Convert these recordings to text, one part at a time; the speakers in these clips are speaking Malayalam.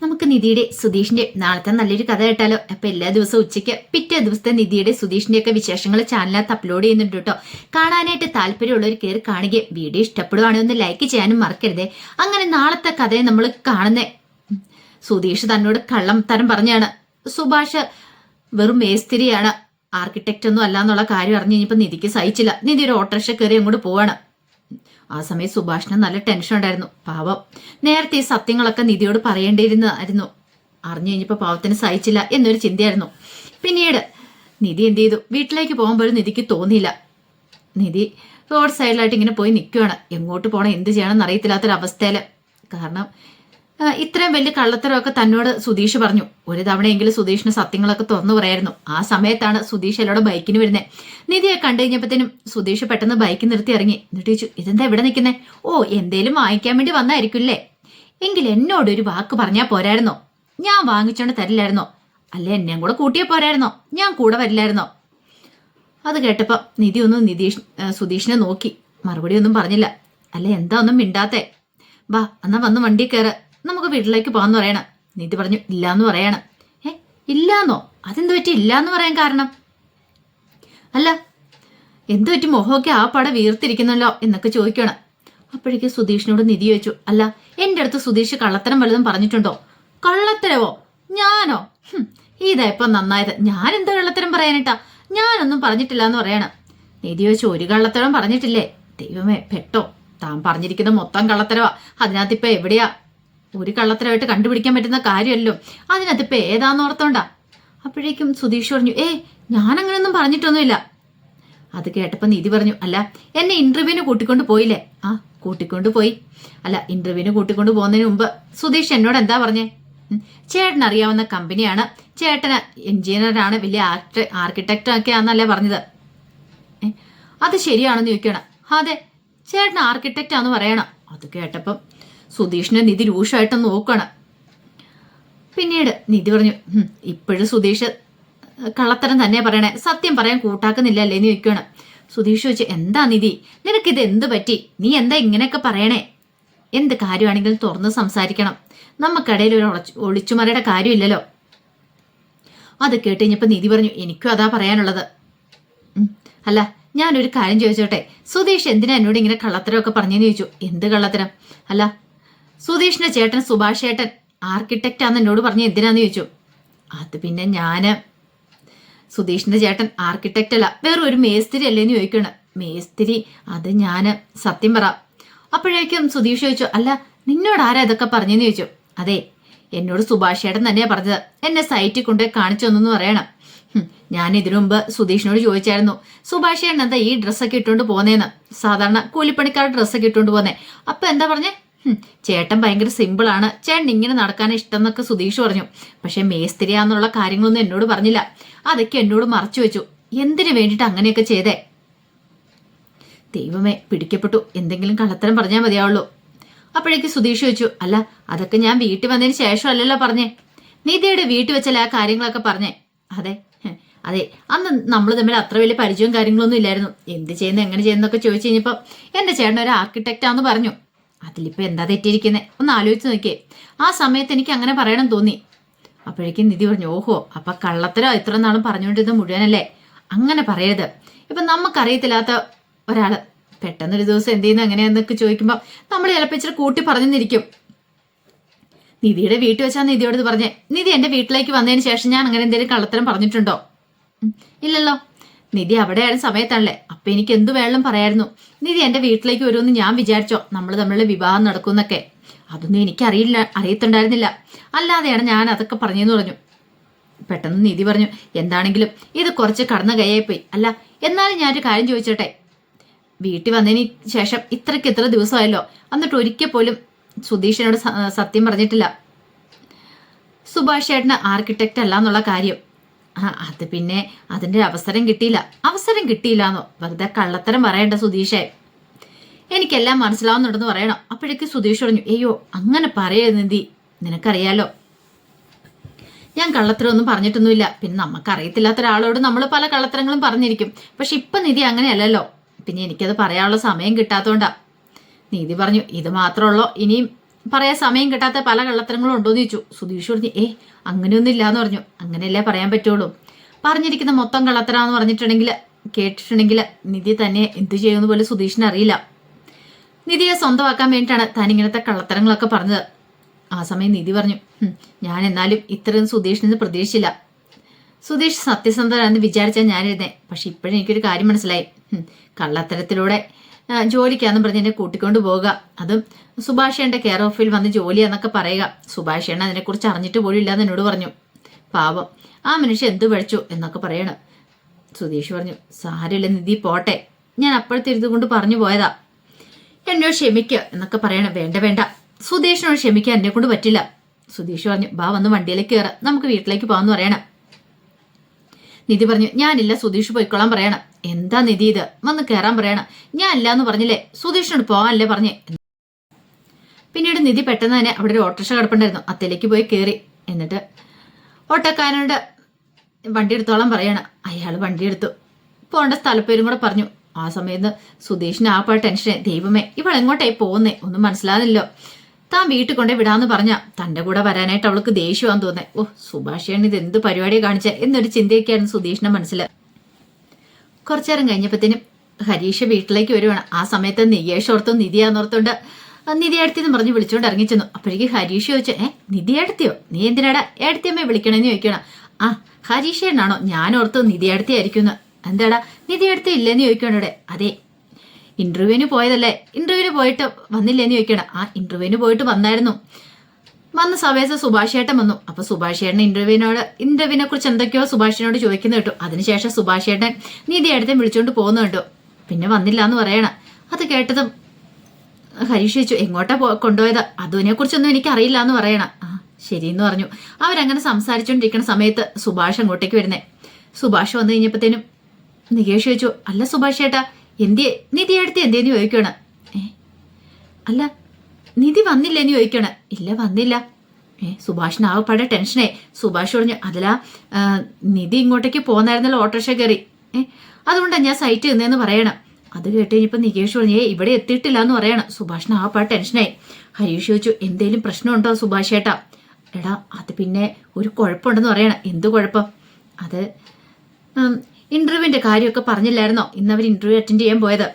നമുക്ക് നിധിയുടെ സുധീഷിന്റെ നാളത്തെ നല്ലൊരു കഥ കേട്ടാലോ? അപ്പൊ എല്ലാ ദിവസവും ഉച്ചയ്ക്ക് പിറ്റേ ദിവസത്തെ നിധിയുടെ സുധീഷിന്റെ ഒക്കെ വിശേഷങ്ങൾ ചാനലിനകത്ത് അപ്ലോഡ് ചെയ്യുന്നുണ്ട് കേട്ടോ. കാണാനായിട്ട് താല്പര്യമുള്ളവർ കയറി കാണുകയും വീഡിയോ ഇഷ്ടപ്പെടുവാണെങ്കിൽ ഒന്ന് ലൈക്ക് ചെയ്യാനും മറക്കരുതേ. അങ്ങനെ നാളത്തെ കഥയെ നമ്മൾ കാണുന്നേ, സുധീഷ് തന്നോട് കള്ളം തരം പറഞ്ഞാണ് സുഭാഷ് വെറും മേസ്തിരിയാണ്, ആർക്കിടെക്റ്റ് ഒന്നും അല്ല എന്നുള്ള കാര്യം അറിഞ്ഞ് കഴിഞ്ഞപ്പോൾ നിധിക്ക് സഹിച്ചില്ല. നിധി ഒരു ഓട്ടോറിക്ഷ കയറി അങ്ങോട്ട് പോവാണ്. ആ സമയം സുഭാഷിന് നല്ല ടെൻഷൻ ഉണ്ടായിരുന്നു. പാവം, നേരത്തെ ഈ സത്യങ്ങളൊക്കെ നിധിയോട് പറയേണ്ടിയിരുന്നായിരുന്നു. അറിഞ്ഞു കഴിഞ്ഞപ്പോൾ പാവത്തിന് സഹിച്ചില്ല എന്നൊരു ചിന്തയായിരുന്നു. പിന്നീട് നിധി എന്ത് ചെയ്തു, വീട്ടിലേക്ക് പോകുമ്പോഴും നിധിക്ക് തോന്നിയില്ല. നിധി റോഡ് സൈഡിലായിട്ട് ഇങ്ങനെ പോയി നിൽക്കുകയാണ്. എങ്ങോട്ട് പോകണം, എന്ത് ചെയ്യണമെന്ന് അറിയത്തില്ലാത്തൊരവസ്ഥയിൽ. കാരണം ഇത്രയും വലിയ കള്ളത്തരമൊക്കെ തന്നോട് സുധീഷ് പറഞ്ഞു. ഒരു തവണയെങ്കിലും സുധീഷിന് സത്യങ്ങളൊക്കെ തുറന്നു പറയായിരുന്നു. ആ സമയത്താണ് സുധീഷ് എന്നോട് ബൈക്കിന് വരുന്നത്. നിധിയെ കണ്ടു കഴിഞ്ഞപ്പോഴത്തേനും സുധീഷ് പെട്ടെന്ന് ബൈക്ക് നിർത്തി ഇറങ്ങി. എന്നിട്ട് ചോദിച്ചു, ഇതെന്താ ഇവിടെ നിൽക്കുന്നേ? ഓ, എന്തേലും വാങ്ങിക്കാൻ വേണ്ടി വന്നായിരിക്കുമല്ലേ? എങ്കിൽ എന്നോടൊരു വാക്ക് പറഞ്ഞാൽ പോരായിരുന്നോ? ഞാൻ വാങ്ങിച്ചോണ്ട് തരില്ലായിരുന്നോ? അല്ലെ എന്നെയും കൂടെ കൂട്ടിയേ പോരായിരുന്നോ? ഞാൻ കൂടെ വരില്ലായിരുന്നോ? അത് കേട്ടപ്പം നിധി ഒന്ന് സുധീഷിനെ നോക്കി, മറുപടി ഒന്നും പറഞ്ഞില്ല. അല്ലെ എന്താ ഒന്നും മിണ്ടാത്തേ? വാ എന്നാ വന്ന് വണ്ടി കയറ്, നമുക്ക് വീട്ടിലേക്ക് പോകാന്ന് പറയണം. നിധി പറഞ്ഞു, ഇല്ലാന്ന് പറയണം. ഇല്ലാന്നോ? അതെന്ത് പറ്റി ഇല്ലാന്ന് പറയാൻ കാരണം? അല്ല എന്തു പറ്റി, മുഖമൊക്കെ ആ പട വീർത്തിരിക്കുന്നല്ലോ എന്നൊക്കെ ചോദിക്കണം. അപ്പോഴേക്കും സുധീഷിനോട് നിധി ചോദിച്ചു, അല്ല എൻ്റെ അടുത്ത് സുധീഷ് കള്ളത്തരം വല്ലതും പറഞ്ഞിട്ടുണ്ടോ? കള്ളത്തരവോ? ഞാനോ? ഇതാ നന്നായത്. ഞാൻ എന്ത് കള്ളത്തരം പറയാനിട്ടാ? ഞാനൊന്നും പറഞ്ഞിട്ടില്ല എന്ന് പറയണം. നിധി ചോദിച്ചു, ഒരു കള്ളത്തരം പറഞ്ഞിട്ടില്ലേ? ദൈവമേ, പെട്ടോ, താൻ പറഞ്ഞിരിക്കുന്ന മൊത്തം കള്ളത്തരവാ. അതിനകത്ത് ഇപ്പൊ എവിടെയാ ഒരു കള്ളത്തരമായിട്ട് കണ്ടുപിടിക്കാൻ പറ്റുന്ന കാര്യമല്ലോ. അതിനകത്ത് ഇപ്പൊ ഏതാന്നോർത്തോണ്ടാ? അപ്പോഴേക്കും സുധീഷ് പറഞ്ഞു, ഞാനങ്ങനെയൊന്നും പറഞ്ഞിട്ടൊന്നുമില്ല. അത് കേട്ടപ്പോൾ നിധി പറഞ്ഞു, അല്ല എന്നെ ഇന്റർവ്യൂവിന് കൂട്ടിക്കൊണ്ട് പോയില്ലേ? ആ, കൂട്ടിക്കൊണ്ട് പോയി. അല്ല, ഇന്റർവ്യൂവിന് കൂട്ടിക്കൊണ്ട് പോകുന്നതിന് മുമ്പ് സുധീഷ് എന്നോട് എന്താ പറഞ്ഞേ? ചേട്ടൻ അറിയാവുന്ന കമ്പനിയാണ്, ചേട്ടന് എഞ്ചിനീയറാണ്, വലിയ ആർക്കിടെക്റ്റ് ഒക്കെ ആണെന്നല്ലേ പറഞ്ഞത്. അത് ശരിയാണെന്ന് ചോദിക്കണം. അതെ, ചേട്ടൻ ആർക്കിടെക്റ്റ് ആണെന്ന് പറയണം. അത് കേട്ടപ്പം സുധീഷിനെ നിധി രൂക്ഷമായിട്ട് നോക്കണം. പിന്നീട് നിധി പറഞ്ഞു, ഇപ്പോഴും സുധീഷ് കള്ളത്തരം തന്നെയാ പറയണേ, സത്യം പറയാൻ കൂട്ടാക്കുന്നില്ല അല്ലേ എന്ന് ചോദിക്കുകയാണ്. സുധീഷ് ചോദിച്ചു, എന്താ നിധി, നിനക്കിത് എന്ത് പറ്റി? നീ എന്താ ഇങ്ങനെയൊക്കെ പറയണേ? എന്ത് കാര്യമാണെങ്കിലും തുറന്ന് സംസാരിക്കണം. നമുക്കിടയിൽ ഒരു ഒളിച്ചുമറയുടെ കാര്യമില്ലല്ലോ. അത് കേട്ട് കഴിഞ്ഞപ്പോൾ നിധി പറഞ്ഞു, എനിക്കും അതാ പറയാനുള്ളത്. അല്ല, ഞാനൊരു കാര്യം ചോദിച്ചോട്ടെ, സുധീഷ് എന്തിനാ എന്നോട് ഇങ്ങനെ കള്ളത്തരമൊക്കെ പറഞ്ഞെന്ന് ചോദിച്ചു. എന്ത് കള്ളത്തരം? അല്ല, സുധീഷിന്റെ ചേട്ടൻ സുഭാഷ് ചേട്ടൻ ആർക്കിടെക്റ്റ് ആണെന്ന് എന്നോട് പറഞ്ഞ എന്തിനാന്ന് ചോദിച്ചു. അത് പിന്നെ ഞാന് സുധീഷിന്റെ ചേട്ടൻ ആർക്കിടെക്റ്റ് അല്ല, വേറെ ഒരു മേസ്തിരി അല്ലേന്ന് ചോദിക്കണം. മേസ്തിരി? അത് ഞാന് സത്യം പറ. അപ്പോഴേക്കും സുധീഷ് ചോദിച്ചു, അല്ല നിന്നോട് ആരാ ഇതൊക്കെ പറഞ്ഞെന്ന് ചോദിച്ചു. അതെ, എന്നോട് സുഭാഷ് ചേട്ടൻ തന്നെയാ പറഞ്ഞത്. എന്നെ സൈറ്റിൽ കൊണ്ടുപോയി കാണിച്ചു തന്നു പറയണം. ഞാൻ ഇതിനു മുമ്പ് സുധീഷിനോട് ചോദിച്ചായിരുന്നു, സുഭാഷ് ചേട്ടൻ എന്താ ഈ ഡ്രസ്സൊക്കെ ഇട്ടുകൊണ്ട് പോന്നേന്ന്? സാധാരണ കൂലിപ്പണിക്കാരുടെ ഡ്രസ്സൊക്കെ ഇട്ടുകൊണ്ട് പോന്നേ. അപ്പൊ എന്താ പറഞ്ഞേ? ചേട്ടൻ ഭയങ്കര സിമ്പിളാണ്, ചേട്ടൻ ഇങ്ങനെ നടക്കാൻ ഇഷ്ടം എന്നൊക്കെ സുധീഷ് പറഞ്ഞു. പക്ഷെ മേസ്തിരിയാന്നുള്ള കാര്യങ്ങളൊന്നും എന്നോട് പറഞ്ഞില്ല. അതൊക്കെ എന്നോട് മറച്ചു വെച്ചു. എന്തിനു വേണ്ടിയിട്ട് അങ്ങനെയൊക്കെ ചെയ്തേ? ദൈവമേ, പിടിക്കപ്പെട്ടു. എന്തെങ്കിലും കള്ളത്തരം പറഞ്ഞാൽ മതിയാവുള്ളൂ. അപ്പോഴേക്ക് സുധീഷ് ചോദിച്ചു, അല്ല അതൊക്കെ ഞാൻ വീട്ടിൽ വന്നതിന് ശേഷം അല്ലല്ലോ പറഞ്ഞേ, നിധിയുടെ വീട്ടിൽ വെച്ചല്ലേ ആ കാര്യങ്ങളൊക്കെ പറഞ്ഞേ? അതെ അതെ, അന്ന് നമ്മൾ തമ്മിൽ അത്ര വലിയ പരിചയവും കാര്യങ്ങളൊന്നും ഇല്ലായിരുന്നു. എന്ത് ചെയ്യുന്നു എങ്ങനെ ചെയ്യുന്നൊക്കെ ചോദിച്ചു കഴിഞ്ഞപ്പോൾ എൻ്റെ ചേട്ടൻ ഒരു ആർക്കിടെക്റ്റാന്ന് പറഞ്ഞു. അതിലിപ്പോൾ എന്താ തെറ്റിയിരിക്കുന്നത്? ഒന്ന് ആലോചിച്ച് നോക്കിയേ. ആ സമയത്ത് എനിക്ക് അങ്ങനെ പറയണം തോന്നി. അപ്പോഴേക്കും നിധി പറഞ്ഞു, ഓഹോ, അപ്പൊ കള്ളത്തരോ ഇത്ര നാളും പറഞ്ഞുകൊണ്ടിരുന്നത് മുഴുവനല്ലേ? അങ്ങനെ പറയരുത്. ഇപ്പം നമുക്കറിയത്തില്ലാത്ത ഒരാള് പെട്ടെന്നൊരു ദിവസം എന്ത് ചെയ്യുന്നു എങ്ങനെയാന്നൊക്കെ ചോദിക്കുമ്പോൾ നമ്മൾ ചിലപ്പോൾ ഇച്ചിരി കൂട്ടി പറഞ്ഞിരിക്കും. നിധിയുടെ വീട്ടിൽ വെച്ചാൽ നിധിയോട് പറഞ്ഞേ. നിധി എൻ്റെ വീട്ടിലേക്ക് വന്നതിന് ശേഷം ഞാൻ അങ്ങനെ എന്തെങ്കിലും കള്ളത്തരം പറഞ്ഞിട്ടുണ്ടോ? ഇല്ലല്ലോ. നിധി അവിടെയാണ് സമയത്താണല്ലേ, അപ്പൊ എനിക്ക് എന്തു വേണം പറയായിരുന്നു. നിധി എൻ്റെ വീട്ടിലേക്ക് വരുമെന്ന് ഞാൻ വിചാരിച്ചോ നമ്മൾ തമ്മിലുള്ള വിവാഹം നടക്കുന്നൊക്കെ? അതൊന്നും അറിയത്തുണ്ടായിരുന്നില്ല. അല്ലാതെയാണ് ഞാൻ അതൊക്കെ പറഞ്ഞെന്ന് പറഞ്ഞു. പെട്ടെന്ന് നിധി പറഞ്ഞു, എന്താണെങ്കിലും ഇത് കുറച്ച് കടന്ന കൈയായിപ്പോയി. അല്ല എന്നാലും ഞാനൊരു കാര്യം ചോദിച്ചോട്ടെ, വീട്ടിൽ വന്നതിന് ശേഷം ഇത്ര ദിവസമായല്ലോ, എന്നിട്ട് ഒരിക്കൽ പോലും സുധീഷിനോട് സത്യം പറഞ്ഞിട്ടില്ല സുഭാഷ് ചേട്ടന് ആർക്കിടെക്റ്റ് അല്ല എന്നുള്ള കാര്യം. അത് പിന്നെ അതിൻ്റെ അവസരം കിട്ടിയില്ലാന്നോ? വെറുതെ കള്ളത്തരം പറയണ്ട സുധീഷേ, എനിക്കെല്ലാം മനസ്സിലാവുന്നുണ്ടെന്ന് പറയണം. അപ്പോഴേക്ക് സുധീഷ് പറഞ്ഞു, അയ്യോ അങ്ങനെ പറയരുത് നിധി, നിനക്കറിയാലോ ഞാൻ കള്ളത്തരമൊന്നും പറഞ്ഞിട്ടൊന്നുമില്ല. പിന്നെ നമുക്കറിയത്തില്ലാത്ത ഒരാളോട് നമ്മൾ പല കള്ളത്തരങ്ങളും പറഞ്ഞിരിക്കും. പക്ഷെ ഇപ്പം നിധി അങ്ങനെയല്ലല്ലോ. പിന്നെ എനിക്കത് പറയാനുള്ള സമയം കിട്ടാത്തോണ്ടാ. നീതി പറഞ്ഞു, ഇത് മാത്രമുള്ളോ ഇനിയും പറയാൻ സമയം കിട്ടാത്ത പല കള്ളത്തരങ്ങളും ഉണ്ടോയെന്ന് ചോദിച്ചു. സുധീഷ് പറഞ്ഞു അങ്ങനെയൊന്നും ഇല്ലാന്ന് പറഞ്ഞു. അങ്ങനെയല്ലേ പറയാൻ പറ്റുള്ളൂ. പറഞ്ഞിരിക്കുന്ന മൊത്തം കള്ളത്തരാന്ന് പറഞ്ഞിട്ടുണ്ടെങ്കിൽ കേട്ടിട്ടുണ്ടെങ്കിൽ നിധി തന്നെ എന്തു ചെയ്യുമെന്ന് പോലും സുധീഷിന് അറിയില്ല. നിധിയെ സ്വന്തമാക്കാൻ വേണ്ടിയിട്ടാണ് താൻ ഇങ്ങനത്തെ കള്ളത്തരങ്ങളൊക്കെ പറഞ്ഞത്. ആ സമയം നിധി പറഞ്ഞു ഞാൻ എന്നാലും ഇത്രയും സുധീഷിന് പ്രതീക്ഷിച്ചില്ല. സുധീഷ് സത്യസന്ധനാണെന്ന് വിചാരിച്ചാൽ ഞാനിരുന്നേ. പക്ഷെ ഇപ്പോഴും എനിക്കൊരു കാര്യം മനസ്സിലായി. കള്ളത്തരത്തിലൂടെ ജോലിക്കാന്നും പറഞ്ഞ് എന്നെ കൂട്ടിക്കൊണ്ട് പോവുക, അതും സുഭാഷേന്റെ കെയർ ഓഫിൽ വന്ന് ജോലിയാന്നൊക്കെ പറയുക. സുഭാഷേണ്ണ അതിനെക്കുറിച്ച് അറിഞ്ഞിട്ട് പോലും ഇല്ലാന്ന് എന്നോട് പറഞ്ഞു. പാവം ആ മനുഷ്യൻ എന്തു പഴിച്ചു എന്നൊക്കെ പറയണ്. സുധീഷ് പറഞ്ഞു സാരമില്ല നിധി പോട്ടെ, ഞാൻ അപ്പോഴത്തെ ഇരുന്നുകൊണ്ട് പറഞ്ഞു പോയതാ, എന്നോട് ക്ഷമിക്കുക എന്നൊക്കെ പറയണം. വേണ്ട വേണ്ട, സുധീഷിനോട് ക്ഷമിക്കാൻ എന്നെ കൊണ്ട് പറ്റില്ല. സുധീഷ് പറഞ്ഞു ബാ വന്ന് വണ്ടിയിലേക്ക് കയറ, നമുക്ക് വീട്ടിലേക്ക് പോകാമെന്ന് പറയണം. നിധി പറഞ്ഞു ഞാനില്ല, സുധീഷ് പോയിക്കൊള്ളാൻ പറയണം. എന്താ നിധി ഇത്, വന്ന് കയറാൻ പറയണം. ഞാൻ ഇല്ല എന്ന് പറഞ്ഞില്ലേ, സുധീഷിനോട് പോകാനല്ലേ പറഞ്ഞേ. പിന്നീട് നിധി പെട്ടെന്ന് തന്നെ അവിടെ ഒരു ഓട്ടോറിക്ഷ കിടപ്പുണ്ടായിരുന്നു, അത്തേലേക്ക് പോയി കയറി. എന്നിട്ട് ഓട്ടോക്കാരനോട് വണ്ടി എടുത്തോളാൻ പറയണം. അയാൾ വണ്ടി എടുത്തു. പോകേണ്ട സ്ഥലപ്പേരും കൂടെ പറഞ്ഞു. ആ സമയത്ത് സുധീഷിന് ആ പോയ ടെൻഷനെ, ദൈവമേ ഇവൾ എങ്ങോട്ടായി പോകുന്നേ, ഒന്നും മനസ്സിലാകുന്നില്ലോ. താൻ വീട്ടിൽ കൊണ്ടേ വിടാന്ന് പറഞ്ഞ തന്റെ കൂടെ വരാനായിട്ട് അവൾക്ക് ദേഷ്യമാന്ന് തോന്നേ. സുഭാഷേണ് ഇത് എന്ത് പരിപാടി കാണിച്ച എന്നൊരു ചിന്തയൊക്കെയായിരുന്നു സുധീഷിന്റെ മനസ്സിൽ. കുറച്ചു നേരം കഴിഞ്ഞപ്പോഴത്തേനും ഹരീഷ് വീട്ടിലേക്ക് വരുവാണ്. ആ സമയത്ത് നികേഷ് ഓർത്തും നിധിയാന്നോർത്തോണ്ട് നിധി എടുത്തിന്ന് പറഞ്ഞ് വിളിച്ചോണ്ട് ഇറങ്ങിച്ചെന്നു. അപ്പോഴേക്ക് ഹരീഷ് ചോദിച്ചു നിധി എടുത്തിയോ, നീ എന്തിനാടാ എടുത്തിയമ്മേ വിളിക്കണമെന്ന് ചോദിക്കണം. ആ ഹരീഷേനാണോ, ഞാൻ ഓർത്തു നിധി എടുത്തിയായിരിക്കുന്നു. എന്താടാ നിധി എടുത്തി ഇല്ലെന്ന് ചോദിക്കണം. ഇവിടെ അതെ ഇന്റർവ്യൂവിന് പോയതല്ലേ, ഇന്റർവ്യൂവിന് പോയിട്ട് വന്നില്ലേന്ന് ചോദിക്കണം. ആ ഇന്റർവ്യൂവിന് പോയിട്ട് വന്നായിരുന്നു. വന്ന സമയത്ത് സുഭാഷേട്ടൻ വന്നു. അപ്പൊ സുഭാഷേട്ടൻ ഇന്റർവ്യൂവിനെ കുറിച്ച് എന്തൊക്കെയോ സുഭാഷിനോട് ചോദിക്കുന്ന കേട്ടു. അതിനുശേഷം സുഭാഷേട്ടൻ നിധി എടുത്ത് വിളിച്ചോണ്ട് പോകുന്നു കേട്ടു. പിന്നെ വന്നില്ല എന്ന് പറയണം. അത് കേട്ടതും ഹരീഷ് ചോദിച്ചു എങ്ങോട്ടാ കൊണ്ടുപോയത്, അതിനെ കുറിച്ചൊന്നും എനിക്ക് അറിയില്ല എന്ന് പറയണം. ആ ശരിയെന്ന് പറഞ്ഞു. അവരങ്ങനെ സംസാരിച്ചോണ്ടിരിക്കുന്ന സമയത്ത് സുഭാഷ് അങ്ങോട്ടേക്ക് വരുന്നേ. സുഭാഷ് വന്നു കഴിഞ്ഞപ്പോഴത്തേനും നികേഷ് ചോദിച്ചു അല്ല സുഭാഷ് ചേട്ടാ നിധി എടുത്ത് എന്തേന്ന് ചോദിക്കണം. അല്ല നിധി വന്നില്ലേന്ന് ചോദിക്കണം. ഇല്ല വന്നില്ല. സുഭാഷിന് ആകെപ്പാടെ ടെൻഷനായി. സുഭാഷ് പറഞ്ഞു അതല്ല നിധി ഇങ്ങോട്ടേക്ക് പോന്നായിരുന്നല്ലോ ഓട്ടോറിക്ഷ കയറി, അതുകൊണ്ടാണ് ഞാൻ സൈറ്റ് നിന്നേന്ന് പറയണം. അത് കേട്ട് കഴിഞ്ഞപ്പോൾ നികേഷ് പറഞ്ഞു ഇവിടെ എത്തിയിട്ടില്ല എന്ന് പറയണം. സുഭാഷിന് ആകെപ്പാടെ ടെൻഷനായി. ഹരീഷ് ചോദിച്ചു എന്തേലും പ്രശ്നമുണ്ടോ സുഭാഷ് ചേട്ടാ. എടാ അത് പിന്നെ ഒരു കുഴപ്പമുണ്ടെന്ന് പറയണം. എന്ത് കുഴപ്പം? അത് ഇന്റർവ്യൂവിന്റെ കാര്യമൊക്കെ പറഞ്ഞില്ലായിരുന്നോ, ഇന്നവർ ഇന്റർവ്യൂ അറ്റൻഡ് ചെയ്യാൻ പോയത്.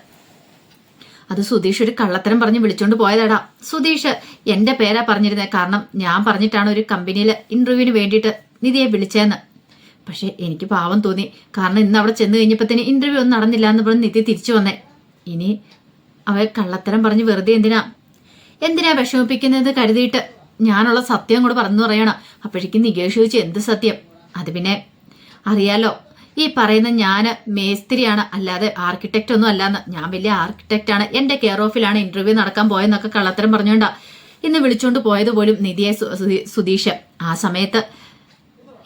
അത് സുധീഷ് ഒരു കള്ളത്തരം പറഞ്ഞ് വിളിച്ചോണ്ട് പോയതാടാ. സുധീഷ് എന്റെ പേരാ പറഞ്ഞിരുന്നത്, കാരണം ഞാൻ പറഞ്ഞിട്ടാണ് ഒരു കമ്പനിയിൽ ഇന്റർവ്യൂവിന് വേണ്ടിയിട്ട് നിധിയെ വിളിച്ചതെന്ന്. പക്ഷെ എനിക്ക് പാവം തോന്നി, കാരണം ഇന്ന് അവിടെ ചെന്ന് കഴിഞ്ഞപ്പോഴത്തേന് ഇന്റർവ്യൂ ഒന്നും നടന്നില്ല എന്ന് പറഞ്ഞ് നിധി തിരിച്ചു വന്നേ. ഇനി അവ കള്ളത്തരം പറഞ്ഞ് വെറുതെ എന്തിനാ വിഷമിപ്പിക്കുന്നത് കരുതിയിട്ട് ഞാനുള്ള സത്യം കൂടെ പറഞ്ഞു പറയണം. അപ്പോഴേക്കും നികേഷ് ചോദിച്ചു എന്ത് സത്യം? അത് പിന്നെ അറിയാലോ, ഈ പറയുന്ന ഞാൻ മേസ്ത്രിയാണ്, അല്ലാതെ ആർക്കിടെക്റ്റ് ഒന്നും അല്ലാന്ന്. ഞാൻ വലിയ ആർക്കിടെക്റ്റ് ആണ്, എന്റെ കെയർ ഓഫിലാണ് ഇന്റർവ്യൂ നടക്കാൻ പോയെന്നൊക്കെ കള്ളത്തരം പറഞ്ഞോണ്ടാ ഇന്ന് വിളിച്ചോണ്ട് പോയത് പോലും നിധിയെ സുധീഷ്. ആ സമയത്ത്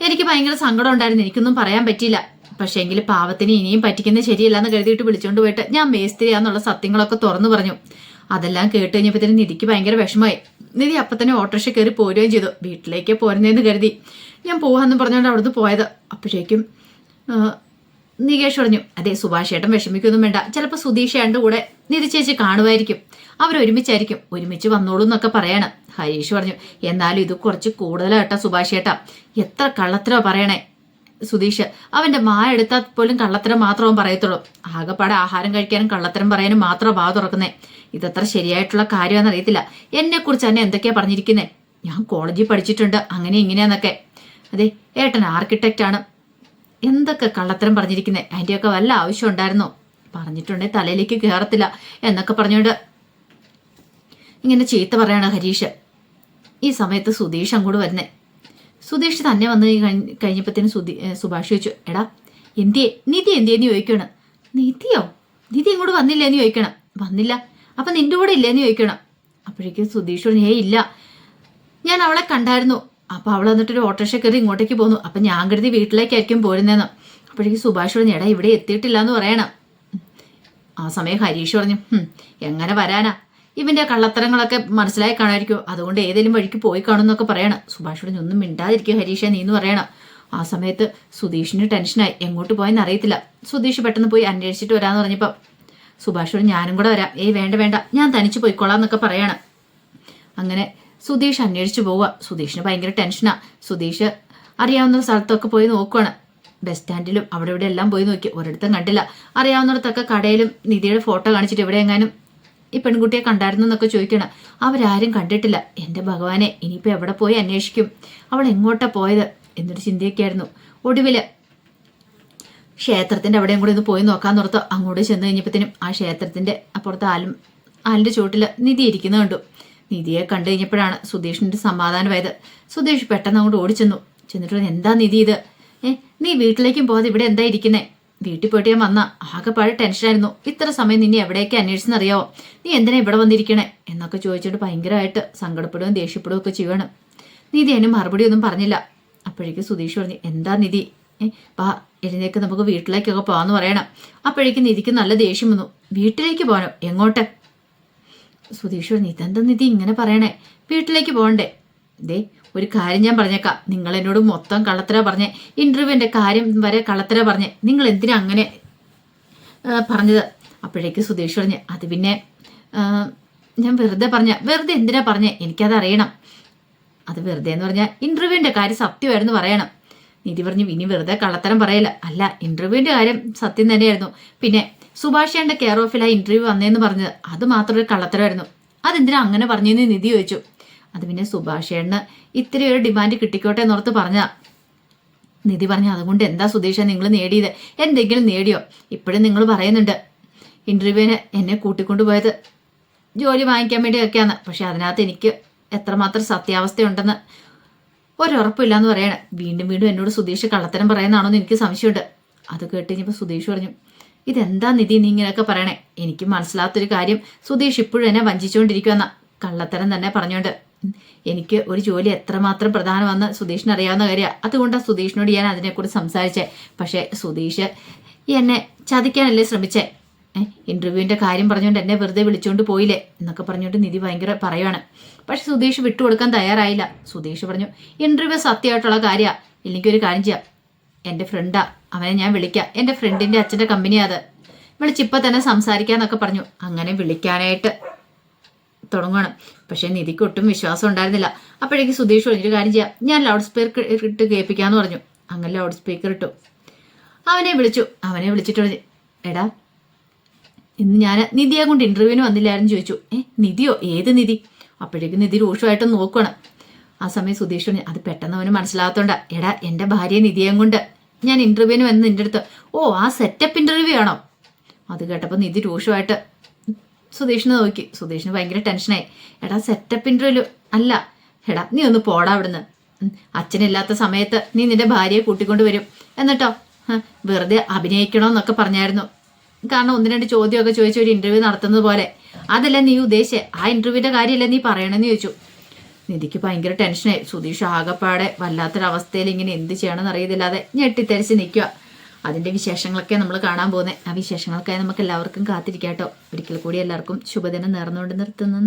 എനിക്ക് ഭയങ്കര സങ്കടം ഉണ്ടായിരുന്നു, എനിക്കൊന്നും പറയാൻ പറ്റിയില്ല. പക്ഷെ എങ്കിൽ പാവത്തിന് ഇനിയും പറ്റിക്കുന്നത് ശരിയല്ലെന്ന് കരുതിയിട്ട് വിളിച്ചോണ്ട് പോയിട്ട് ഞാൻ മേസ്ത്രിയാന്നുള്ള സത്യങ്ങളൊക്കെ തുറന്നു പറഞ്ഞു. അതെല്ലാം കേട്ട് കഴിഞ്ഞപ്പോഴത്തേനും നിധിക്ക് ഭയങ്കര വിഷമമായി. നിധി അപ്പം തന്നെ ഓട്ടോറിക്ഷ കയറി പോരുകയും ചെയ്തു. വീട്ടിലേക്ക് പോരുന്നതെന്ന് കരുതി ഞാൻ പോവാന്ന് പറഞ്ഞുകൊണ്ട് അവിടുന്ന് പോയത്. അപ്പോഴേക്കും നികേഷ് പറഞ്ഞു അതെ സുഭാഷ് ഏട്ടൻ വിഷമിക്കൊന്നും വേണ്ട, ചിലപ്പോൾ സുധീഷ് ഏട്ടൻ്റെ കൂടെ നിധി ചേച്ചി കാണുമായിരിക്കും, അവരൊരുമിച്ചായിരിക്കും, ഒരുമിച്ച് വന്നോളൂ എന്നൊക്കെ പറയണം. ഹരീഷ് പറഞ്ഞു എന്നാലും ഇത് കുറച്ച് കൂടുതലായിട്ടാ സുഭാഷ് ഏട്ടാ, എത്ര കള്ളത്തരോ പറയണേ സുധീഷ്. അവന്റെ എടുത്താൽ പോലും കള്ളത്തരം മാത്രവും പറയത്തുള്ളൂ. ആകെപ്പാടെ ആഹാരം കഴിക്കാനും കള്ളത്തരം പറയാനും മാത്രം വാ തുറക്കുന്നേ. ഇതത്ര ശരിയായിട്ടുള്ള കാര്യമാണെന്ന് അറിയത്തില്ല. എന്നെ കുറിച്ച് തന്നെ എന്തൊക്കെയാ പറഞ്ഞിരിക്കുന്നേ, ഞാൻ കോളേജിൽ പഠിച്ചിട്ടുണ്ട് അങ്ങനെ ഇങ്ങനെയാന്നൊക്കെ. അതെ ഏട്ടൻ ആർക്കിടെക്റ്റ് ആണ്, എന്തൊക്കെ കള്ളത്തരം പറഞ്ഞിരിക്കുന്നേ, അതിൻ്റെയൊക്കെ വല്ല ആവശ്യം ഉണ്ടായിരുന്നോ, പറഞ്ഞിട്ടുണ്ടെങ്കിൽ തലയിലേക്ക് കയറത്തില്ല എന്നൊക്കെ പറഞ്ഞുകൊണ്ട് ഇങ്ങനെ ചീത്ത പറയാണ് ഹരീഷ്. ഈ സമയത്ത് സുധീഷ് അങ്ങോട്ട് വരുന്നേ. സുധീഷ് തന്നെ വന്ന് കഴിഞ്ഞപ്പോഴത്തേനും സുഭാഷ് ചോദിച്ചു എടാ നിധി എന്തിയെന്ന് ചോദിക്കണം. നിധി ഇങ്ങോട്ട് വന്നില്ലേന്ന് ചോദിക്കണം. വന്നില്ല, അപ്പൊ നിന്റെ കൂടെ ഇല്ലേന്ന് ചോദിക്കണം. അപ്പോഴേക്കും സുധീഷ് പറഞ്ഞു ഇല്ല, ഞാൻ അവളെ കണ്ടായിരുന്നു, അപ്പൊ അവൾ വന്നിട്ടൊരു ഓട്ടോറിക്ഷ കയറി ഇങ്ങോട്ടേക്ക് പോന്നു, അപ്പൊ ഞാൻ കരുതി വീട്ടിലേക്കായിരിക്കും പോരുന്നതെന്ന്. അപ്പോഴേക്കും സുഭാഷ് പറഞ്ഞു എടാ ഇവിടെ എത്തിയിട്ടില്ല എന്ന് പറയണം. ആ സമയം ഹരീഷ് പറഞ്ഞു എങ്ങനെ വരാനാ, ഇവന്റെ കള്ളത്തരങ്ങളൊക്കെ മനസ്സിലായി കാണാതിരിക്കും, അതുകൊണ്ട് ഏതെങ്കിലും വഴിക്ക് പോയി കാണുന്നൊക്കെ പറയണം. സുഭാഷ് പറഞ്ഞു ഒന്നും മിണ്ടാതിരിക്കും ഹരീഷ നീ എന്ന് പറയണം. ആ സമയത്ത് സുധീഷിന് ടെൻഷനായി, എങ്ങോട്ട് പോയെന്ന് അറിയത്തില്ല. സുധീഷ് പെട്ടെന്ന് പോയി അന്വേഷിച്ചിട്ട് വരാന്ന് പറഞ്ഞപ്പോൾ സുഭാഷ് പറഞ്ഞു ഞാനും കൂടെ വരാം. വേണ്ട ഞാൻ തനിച്ച് പോയിക്കോളാം എന്നൊക്കെ പറയണം. അങ്ങനെ സുധീഷ് അന്വേഷിച്ചു പോവുക. സുധീഷിന് ഭയങ്കര ടെൻഷനാ. സുധീഷ് അറിയാവുന്ന സ്ഥലത്തൊക്കെ പോയി നോക്കുവാണ്. ബസ് സ്റ്റാൻഡിലും അവിടെ ഇവിടെ എല്ലാം പോയി നോക്കി, ഒരിടത്തും കണ്ടില്ല. അറിയാവുന്നിടത്തൊക്കെ കടയിലും നിധിയുടെ ഫോട്ടോ കാണിച്ചിട്ട് എവിടെ എങ്ങാനും ഈ പെൺകുട്ടിയെ കണ്ടായിരുന്നു എന്നൊക്കെ ചോദിക്കണം. അവരാരും കണ്ടിട്ടില്ല. എൻ്റെ ഭഗവാനെ, ഇനിയിപ്പോൾ എവിടെ പോയി അന്വേഷിക്കും? അവൾ എങ്ങോട്ടാ പോയത് എന്നൊരു ചിന്തയൊക്കെയായിരുന്നു. ഒടുവിൽ ക്ഷേത്രത്തിൻ്റെ അവിടെയും കൂടി ഒന്ന് പോയി നോക്കാൻ ഓർത്ത് അങ്ങോട്ട് ചെന്ന് കഴിഞ്ഞപ്പോഴത്തേനും ആ ക്ഷേത്രത്തിൻ്റെ അപ്പുറത്ത് ആലിൻ്റെ ചുവട്ടിൽ നിധി ഇരിക്കുന്നത് കണ്ടു. നിധിയെ കണ്ടു കഴിഞ്ഞപ്പോഴാണ് സുധീഷിൻ്റെ സമാധാനമായത്. സുധീഷ് പെട്ടെന്ന് അങ്ങോട്ട് ഓടിച്ചെന്നു. ചെന്നിട്ട് എന്താ നിധി ഇത്? നീ വീട്ടിലേക്കും പോകാതെ ഇവിടെ എന്താ ഇരിക്കുന്നേ? വീട്ടിൽ പോയിട്ട് ഞാൻ വന്ന ആകെപ്പാട് ടെൻഷനായിരുന്നു. ഇത്ര സമയം നിന്നെ എവിടേക്ക് അന്വേഷിച്ചെന്നറിയാവോ? നീ എന്തിനാ ഇവിടെ വന്നിരിക്കണേ എന്നൊക്കെ ചോദിച്ചിട്ട് ഭയങ്കരമായിട്ട് സങ്കടപ്പെടുകയും ദേഷ്യപ്പെടുകയും ഒക്കെ ചെയ്യണം. നിധി അതിന് മറുപടി ഒന്നും പറഞ്ഞില്ല. അപ്പോഴേക്കും സുധീഷ് പറഞ്ഞു, എന്താ നിധി? വാ, എഴുന്നേക്ക്, നമുക്ക് വീട്ടിലേക്കൊക്കെ പോകാമെന്ന് പറയണം. അപ്പോഴേക്കും നിധിക്ക് നല്ല ദേഷ്യം വന്നു. വീട്ടിലേക്ക് പോകാനോ? എങ്ങോട്ട്? സുധീഷ് പറഞ്ഞു, ഇതെന്താ നിധി ഇങ്ങനെ പറയണേ? വീട്ടിലേക്ക് പോകണ്ടേ? ദേ, ഒരു കാര്യം ഞാൻ പറഞ്ഞേക്കാം. നിങ്ങൾ എന്നോട് മൊത്തം കള്ളത്തര പറഞ്ഞേ. ഇന്റർവ്യൂവിൻ്റെ കാര്യം വരെ കള്ളത്തര പറഞ്ഞേ. നിങ്ങൾ എന്തിനാ അങ്ങനെ പറഞ്ഞത്? അപ്പോഴേക്ക് സുധീഷ് പറഞ്ഞു, അത് പിന്നെ ഞാൻ വെറുതെ വെറുതെ എന്തിനാ പറഞ്ഞേ? എനിക്കത് അറിയണം. അത് വെറുതെ എന്ന് പറഞ്ഞാൽ ഇന്റർവ്യൂവിൻ്റെ കാര്യം സത്യമായിരുന്നു പറയണം. നിധി പറഞ്ഞു, ഇനി വെറുതെ കള്ളത്തരം പറയില്ല. അല്ല, ഇന്റർവ്യൂവിൻ്റെ കാര്യം സത്യം തന്നെയായിരുന്നു. പിന്നെ സുഭാഷേൻ്റെ കെയർ ഓഫിലാ ഇന്റർവ്യൂ വന്നേന്ന് പറഞ്ഞത്, അത് മാത്രം ഒരു കള്ളത്തരമായിരുന്നു. അതെന്തിനാ അങ്ങനെ പറഞ്ഞെന്ന് നിധി ചോദിച്ചു. അത് പിന്നെ സുഭാഷേണ് ഇത്തിരി ഒരു ഡിമാൻഡ് കിട്ടിക്കോട്ടെ എന്നോർത്ത് പറഞ്ഞതാ. നിധി പറഞ്ഞു, അതുകൊണ്ട് എന്താ സുധീഷ നിങ്ങൾ നേടിയത്? എന്തെങ്കിലും നേടിയോ? ഇപ്പോഴും നിങ്ങൾ പറയുന്നുണ്ട് ഇന്റർവ്യൂവിന് എന്നെ കൂട്ടിക്കൊണ്ടുപോയത് ജോലി വാങ്ങിക്കാൻ വേണ്ടിയൊക്കെയാണ്. പക്ഷെ അതിനകത്ത് എനിക്ക് എത്രമാത്രം സത്യാവസ്ഥയുണ്ടെന്ന് ഒരുറപ്പില്ലാന്ന് പറയണം. വീണ്ടും വീണ്ടും എന്നോട് സുധീഷ് കള്ളത്തരം പറയുന്നതാണോ എന്ന് എനിക്ക് സംശയമുണ്ട്. അത് കേട്ട് കഴിഞ്ഞപ്പോൾ സുധീഷ് പറഞ്ഞു, ഇതെന്താ നിധി നീ ഇങ്ങനെയൊക്കെ പറയണേ? എനിക്ക് മനസ്സിലാത്തൊരു കാര്യം, സുധീഷ് ഇപ്പോഴും എന്നെ വഞ്ചിച്ചുകൊണ്ടിരിക്കുമെന്ന കള്ളത്തരം തന്നെ പറഞ്ഞുകൊണ്ട്. എനിക്ക് ഒരു ജോലി എത്രമാത്രം പ്രധാനമെന്ന് സുധീഷിന് അറിയാവുന്ന കാര്യമാണ്. അതുകൊണ്ടാണ് സുധീഷിനോട് ഞാൻ അതിനെക്കുറിച്ച് സംസാരിച്ചേ. പക്ഷേ സുധീഷ് എന്നെ ചതിക്കാനല്ലേ ശ്രമിച്ചേ? ഇന്റർവ്യൂവിൻ്റെ കാര്യം പറഞ്ഞുകൊണ്ട് എന്നെ വെറുതെ വിളിച്ചുകൊണ്ട് പോയില്ലേ എന്നൊക്കെ പറഞ്ഞുകൊണ്ട് നിധി ഭയങ്കര പറയുവാണ്. പക്ഷെ സുധീഷ് വിട്ടുകൊടുക്കാൻ തയ്യാറായില്ല. സുധീഷ് പറഞ്ഞു, ഇന്റർവ്യൂ സത്യമായിട്ടുള്ള കാര്യമാണ്. ഇല്ലെങ്കിൽ ഒരു കാര്യം ചെയ്യാം, എൻ്റെ ഫ്രണ്ടാ, അവനെ ഞാൻ വിളിക്കാം. എൻ്റെ ഫ്രണ്ടിൻ്റെ അച്ഛൻ്റെ കമ്പനിയാ അത്. വിളിച്ചിപ്പോൾ തന്നെ സംസാരിക്കാന്നൊക്കെ പറഞ്ഞു. അങ്ങനെ വിളിക്കാനായിട്ട് തുടങ്ങണം. പക്ഷേ നിധിക്ക് ഒട്ടും വിശ്വാസം ഉണ്ടായിരുന്നില്ല. അപ്പോഴേക്ക് സുധീഷ് പറഞ്ഞൊരു കാര്യം ചെയ്യാം, ഞാൻ ലൗഡ് സ്പീക്കർ ഇട്ട് കേൾപ്പിക്കാമെന്ന് പറഞ്ഞു. അങ്ങനെ ലൗഡ് സ്പീക്കർ ഇട്ടു. അവനെ വിളിച്ചിട്ട് പറഞ്ഞു, എടാ, ഇന്ന് ഞാൻ നിധിയെ കൊണ്ട് ഇന്റർവ്യൂവിന് വന്നില്ലായിരുന്നു ചോദിച്ചു. നിധിയോ? ഏത് നിധി? അപ്പോഴേക്കും നിധി രൂക്ഷമായിട്ട് നോക്കണം. ആ സമയം സുധീഷ് പറഞ്ഞു, അത് പെട്ടെന്ന് അവന് മനസ്സിലാകത്തോണ്ടാ. എടാ, എൻ്റെ ഭാര്യയെ നിധിയെയും കൊണ്ട് ഞാൻ ഇന്റർവ്യൂവിന് വന്ന് നിൻ്റെ അടുത്ത്. ഓ, ആ സെറ്റപ്പ് ഇന്റർവ്യൂ ആണോ? അത് കേട്ടപ്പോൾ നിധി രൂക്ഷമായിട്ട് സുധീഷിനെ നോക്കി. സുധീഷിന് ഭയങ്കര ടെൻഷനായി. എടാ, സെറ്റപ്പ് ഇന്റർവ്യൂ അല്ല. എടാ, നീ ഒന്ന് പോടാ അവിടുന്ന്. അച്ഛനില്ലാത്ത സമയത്ത് നീ നിന്റെ ഭാര്യയെ കൂട്ടിക്കൊണ്ട് വരും. എന്നിട്ടോ വെറുതെ അഭിനയിക്കണമെന്നൊക്കെ പറഞ്ഞായിരുന്നു. കാരണം 1-2 ചോദ്യമൊക്കെ ചോദിച്ച ഒരു ഇന്റർവ്യൂ നടത്തുന്നത് പോലെ. അതല്ല നീ ഉദ്ദേശിച്ചേ? ആ ഇന്റർവ്യൂവിൻ്റെ കാര്യമല്ല നീ പറയണമെന്ന് ചോദിച്ചു. നിധിക്ക് ഭയങ്കര ടെൻഷനായി. സുധീഷ് ആകെപ്പാടെ വല്ലാത്തൊരവസ്ഥയിൽ ഇങ്ങനെ എന്ത് ചെയ്യണമെന്ന് അറിയത്തില്ലാതെ ഞെട്ടിത്തെറിച്ച് നിൽക്കുക. അതിൻ്റെ വിശേഷങ്ങളൊക്കെ നമ്മൾ കാണാൻ പോകുന്നത്. ആ വിശേഷങ്ങൾക്കായി നമുക്ക് എല്ലാവർക്കും കാത്തിരിക്കാം കേട്ടോ. ഒരിക്കൽ കൂടി എല്ലാവർക്കും ശുഭദിനം നേർന്നുകൊണ്ട് നിർത്തുന്നു.